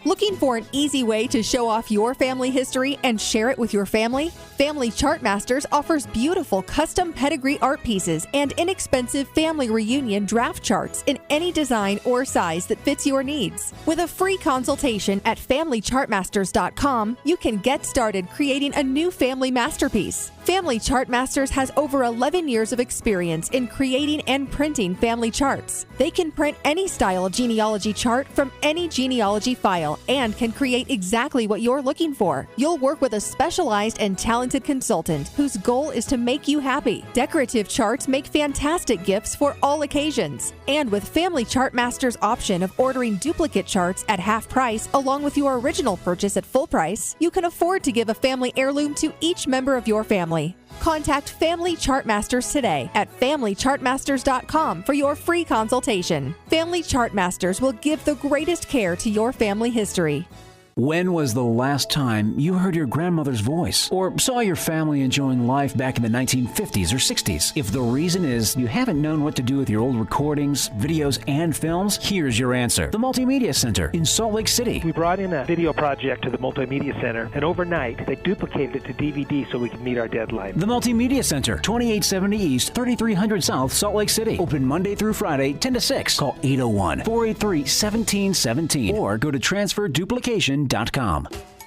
S8: Looking for an easy way to show off your family history and share it with your family? Family Chartmasters offers beautiful custom pedigree art pieces and inexpensive family reunion draft charts in any design or size that fits your needs. With a free consultation at FamilyChartmasters.com, you can get started creating a new family masterpiece. Family Chartmasters has over 11 years of experience in creating and printing family charts. They can print any style genealogy chart from any genealogy file and can create exactly what you're looking for. You'll work with a specialized and talented consultant whose goal is to make you happy. Decorative charts make fantastic gifts for all occasions. And with Family Chartmasters' option of ordering duplicate charts at half price along with your original purchase at full price, you can afford to give a family heirloom to each member of your family. Contact Family Chartmasters today at FamilyChartmasters.com for your free consultation. Family Chartmasters will give the greatest care to your family history.
S1: When was the last time you heard your grandmother's voice or saw your family enjoying life back in the 1950s or 60s? If the reason is you haven't known what to do with your old recordings, videos, and films, here's your answer. The Multimedia Center in Salt Lake City.
S14: We brought in a video project to the Multimedia Center, and overnight they duplicated it to DVD so we could meet our deadline.
S1: The Multimedia Center, 2870 East, 3300 South, Salt Lake City. Open Monday through Friday, 10 to 6. Call 801-483-1717 or go to transferduplication.com.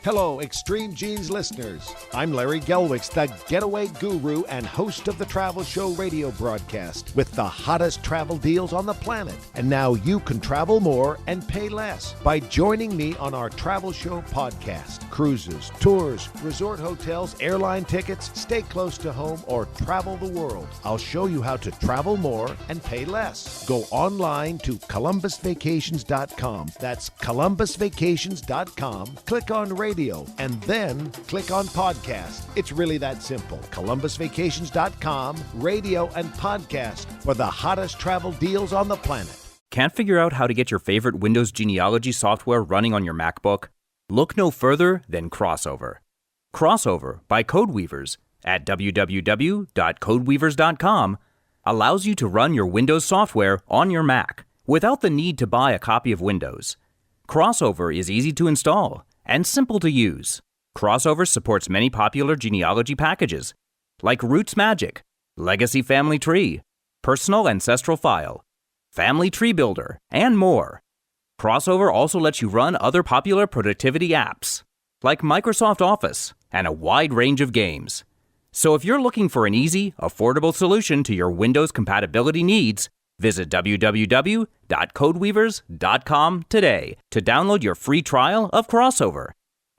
S10: Hello, Extreme Genes listeners. I'm Larry Gelwicks, the getaway guru and host of the Travel Show radio broadcast with the hottest travel deals on the planet. And now you can travel more and pay less by joining me on our Travel Show podcast. Cruises, tours, resort hotels, airline tickets, stay close to home, or travel the world. I'll show you how to travel more and pay less. Go online to ColumbusVacations.com. That's ColumbusVacations.com. Click on radio and then click on podcast. It's really that simple. ColumbusVacations.com, radio and podcast for the hottest travel deals on the planet.
S9: Can't figure out how to get your favorite Windows genealogy software running on your MacBook? Look no further than Crossover. Crossover by Codeweavers at www.codeweavers.com allows you to run your Windows software on your Mac without the need to buy a copy of Windows. Crossover is easy to install and simple to use. Crossover supports many popular genealogy packages like Roots Magic, Legacy Family Tree, Personal Ancestral File, Family Tree Builder, and more. Crossover also lets you run other popular productivity apps like Microsoft Office and a wide range of games. So if you're looking for an easy, affordable solution to your Windows compatibility needs, visit www.codeweavers.com today to download your free trial of Crossover.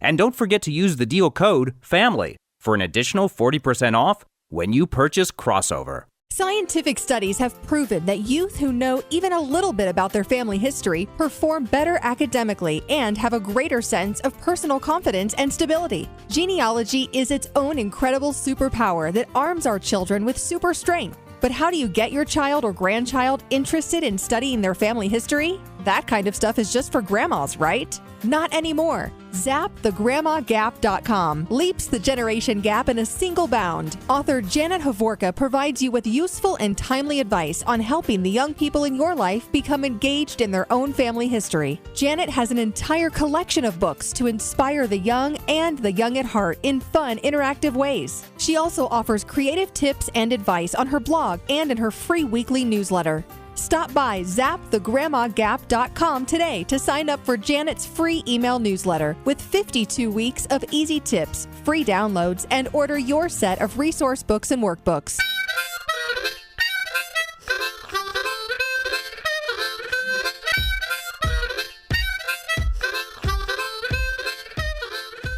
S9: And don't forget to use the deal code FAMILY for an additional 40% off when you purchase Crossover.
S8: Scientific studies have proven that youth who know even a little bit about their family history perform better academically and have a greater sense of personal confidence and stability. Genealogy is its own incredible superpower that arms our children with super strength. But how do you get your child or grandchild interested in studying their family history? That kind of stuff is just for grandmas, right? Not anymore. ZapTheGrandmaGap.com leaps the generation gap in a single bound. Author Janet Havorka provides you with useful and timely advice on helping the young people in your life become engaged in their own family history. Janet has an entire collection of books to inspire the young and the young at heart in fun, interactive ways. She also offers creative tips and advice on her blog and in her free weekly newsletter. Stop by ZapTheGrandmaGap.com today to sign up for Janet's free email newsletter with 52 weeks of easy tips, free downloads, and order your set of resource books and workbooks.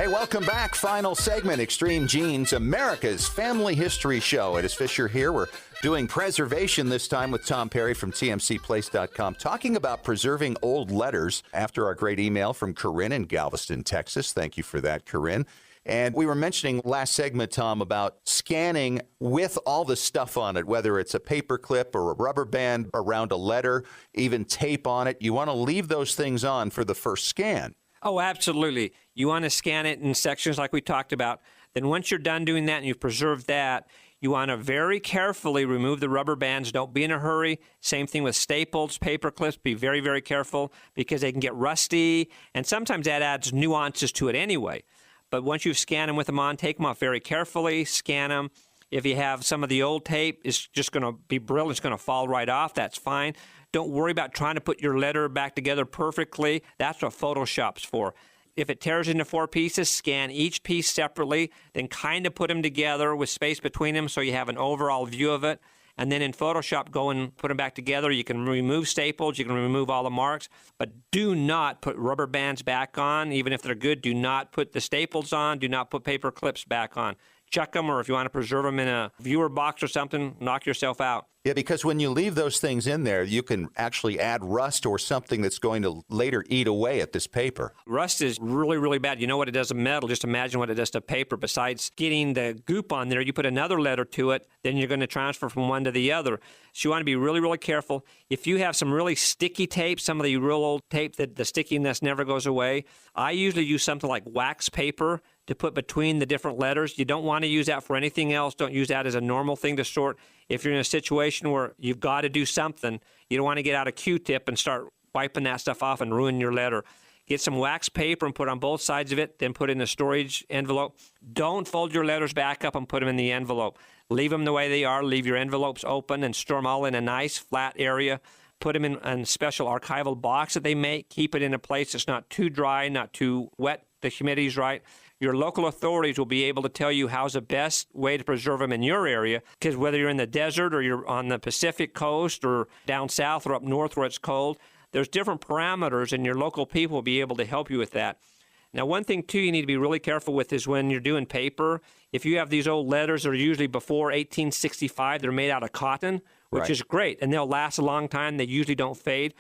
S4: Hey, welcome back. Final segment, Extreme Genes, America's Family History Show. It is Fisher here. We're doing preservation this time with Tom Perry from tmcplace.com, talking about preserving old letters after our great email from Corinne in Galveston, Texas. Thank you for that, Corinne. And we were mentioning last segment, Tom, about scanning with all the stuff on it, whether it's a paper clip or a rubber band around a letter, even tape on it. You want to leave those things on for the first scan.
S13: Oh, absolutely. You want to scan it in sections like we talked about. Then once you're done doing that and you've preserved that, you want to very carefully remove the rubber bands. Don't be in a hurry. Same thing with staples, paper clips. Be very, very careful because they can get rusty, and sometimes that adds nuances to it anyway. But once you've scanned them with them on, take them off very carefully, scan them. If you have some of the old tape, it's just going to be brittle. It's going to fall right off. That's fine. Don't worry about trying to put your letter back together perfectly. That's what Photoshop's for. If it tears into 4 pieces, scan each piece separately, then kind of put them together with space between them so you have an overall view of it. And then in Photoshop, go and put them back together. You can remove staples. You can remove all the marks. But do not put rubber bands back on. Even if they're good, do not put the staples on. Do not put paper clips back on. Chuck them, or if you want to preserve them in a viewer box or something, knock yourself out.
S4: Yeah, because when you leave those things in there, you can actually add rust or something that's going to later eat away at this paper.
S13: Rust is really, really bad. You know what it does to metal. Just imagine what it does to paper. Besides getting the goop on there, you put another letter to it, then you're going to transfer from one to the other. So you want to be really, really careful. If you have some really sticky tape, some of the real old tape that the stickiness never goes away, I usually use something like wax paper to put between the different letters. You don't want to use that for anything else. Don't use that as a normal thing to sort. If you're in a situation where you've got to do something, you don't want to get out a Q-tip and start wiping that stuff off and ruin your letter. Get some wax paper and put on both sides of it, then put it in a storage envelope. Don't fold your letters back up and put them in the envelope. Leave them the way they are. Leave your envelopes open and store them all in a nice flat area. Put them in a special archival box that they make. Keep it in a place that's not too dry, not too wet. The humidity's right. Your local authorities will be able to tell you how's the best way to preserve them in your area, because whether you're in the desert or you're on the Pacific coast or down south or up north where it's cold, there's different parameters, and your local people will be able to help you with that. Now, one thing, too, you need to be really careful with is when you're doing paper, if you have these old letters that are usually before 1865, they're made out of cotton, which is great, and they'll last a long time. They usually don't fade.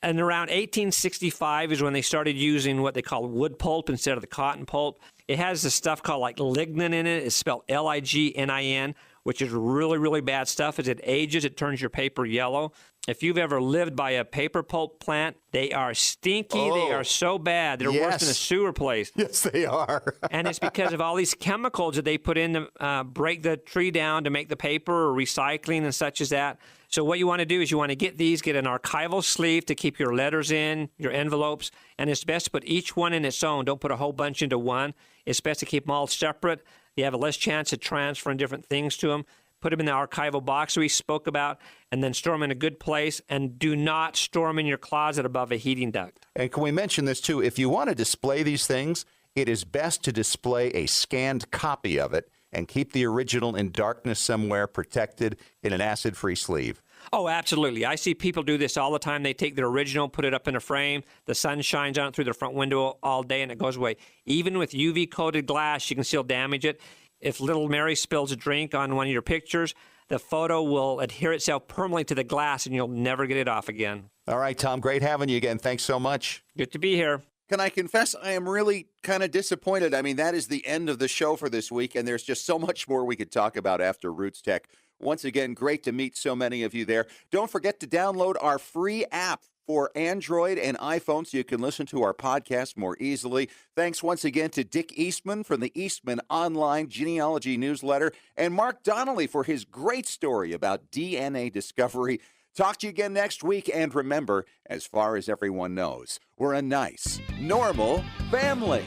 S13: And around 1865 is when they started using what they call wood pulp instead of the cotton pulp. It has this stuff called like lignin in it. It's spelled Lignin, which is really, really bad stuff. As it ages, it turns your paper yellow. If you've ever lived by a paper pulp plant, they are stinky. Oh, they are so bad. They're worse than a sewer place.
S4: Yes, they are.
S13: And it's because of all these chemicals that they put in to break the tree down to make the paper, or recycling and such as that. So what you want to do is you want to get an archival sleeve to keep your letters in, your envelopes, and it's best to put each one in its own. Don't put a whole bunch into one. It's best to keep them all separate. You have a less chance of transferring different things to them. Put them in the archival box we spoke about, and then store them in a good place, and do not store them in your closet above a heating duct.
S4: And can we mention this, too? If you want to display these things, it is best to display a scanned copy of it and keep the original in darkness somewhere, protected in an acid-free sleeve.
S13: Oh, absolutely. I see people do this all the time. They take their original, put it up in a frame. The sun shines on it through their front window all day, and it goes away. Even with UV-coated glass, you can still damage it. If little Mary spills a drink on one of your pictures, the photo will adhere itself permanently to the glass, and you'll never get it off again.
S4: All right, Tom, great having you again. Thanks so much.
S13: Good to be here.
S7: Can I confess I am really kind of disappointed? I mean, that is the end of the show for this week, and there's just so much more we could talk about after Roots Tech. Once again, great to meet so many of you there. Don't forget to download our free app for Android and iPhone so you can listen to our podcast more easily. Thanks once again to Dick Eastman from the Eastman Online Genealogy newsletter, and Mark Donnelly for his great story about DNA discovery. Talk to you again next week, and remember, as far as everyone knows, we're a nice, normal family.